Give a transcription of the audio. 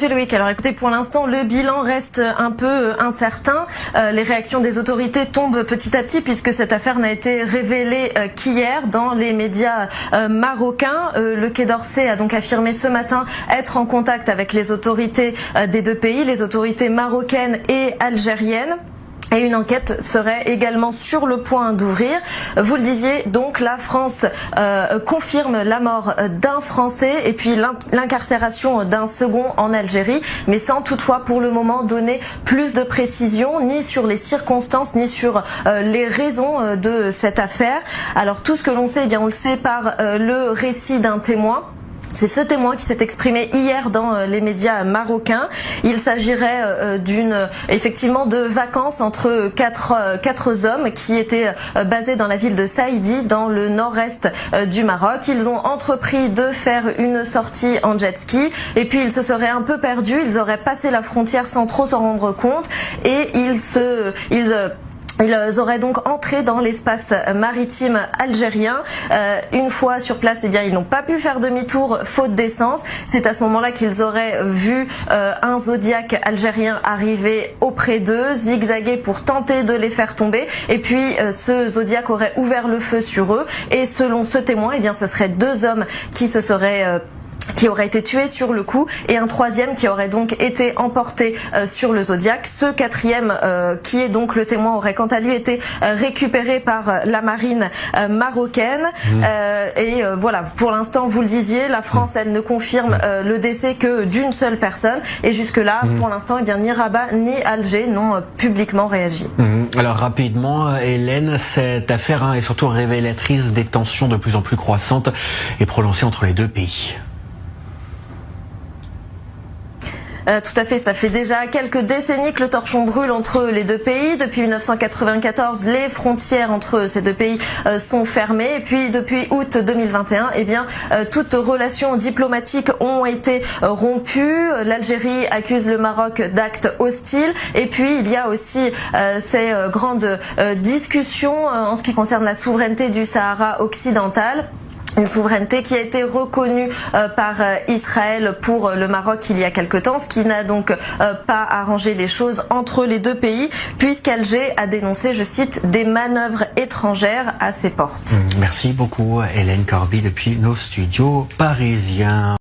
Loïc, alors écoutez, pour l'instant, le bilan reste un peu incertain. Les réactions des autorités tombent petit à petit puisque cette affaire n'a été révélée qu'hier dans les médias marocains. Le Quai d'Orsay a donc affirmé ce matin être en contact avec les autorités des deux pays, les autorités marocaines et algériennes. Et une enquête serait également sur le point d'ouvrir. Vous le disiez, donc la France confirme la mort d'un Français et puis l'incarcération d'un second en Algérie, mais sans toutefois pour le moment donner plus de précisions ni sur les circonstances ni sur les raisons de cette affaire. Alors tout ce que l'on sait, eh bien on le sait par le récit d'un témoin. C'est ce témoin qui s'est exprimé hier dans les médias marocains. Il s'agirait effectivement de vacances entre quatre hommes qui étaient basés dans la ville de Saïdi, dans le nord-est du Maroc. Ils ont entrepris de faire une sortie en jet ski et puis ils se seraient un peu perdus. Ils auraient passé la frontière sans trop s'en rendre compte et ils auraient donc entré dans l'espace maritime algérien. Une fois sur place, eh bien, ils n'ont pas pu faire demi-tour faute d'essence. C'est à ce moment-là qu'ils auraient vu un Zodiac algérien arriver auprès d'eux, zigzaguer pour tenter de les faire tomber. Et puis, ce Zodiac aurait ouvert le feu sur eux. Et selon ce témoin, eh bien, ce seraient deux hommes qui aurait été tué sur le coup et un troisième qui aurait donc été emporté sur le Zodiac. Ce quatrième qui est donc le témoin aurait quant à lui été récupéré par la marine marocaine. Voilà, pour l'instant vous le disiez, la France elle ne confirme le décès que d'une seule personne et jusque là pour l'instant eh bien ni Rabat ni Alger n'ont publiquement réagi. Alors rapidement Hélène, cette affaire est surtout révélatrice des tensions de plus en plus croissantes et prononcées entre les deux pays. Tout à fait, ça fait déjà quelques décennies que le torchon brûle entre les deux pays. Depuis 1994, les frontières entre ces deux pays sont fermées. Et puis depuis août 2021, eh bien, toutes relations diplomatiques ont été rompues. L'Algérie accuse le Maroc d'actes hostiles. Et puis il y a aussi ces grandes discussions en ce qui concerne la souveraineté du Sahara occidental. Une souveraineté qui a été reconnue par Israël pour le Maroc il y a quelque temps, ce qui n'a donc pas arrangé les choses entre les deux pays, puisqu'Alger a dénoncé, je cite, des manœuvres étrangères à ses portes. Merci beaucoup Hélène Corby depuis nos studios parisiens.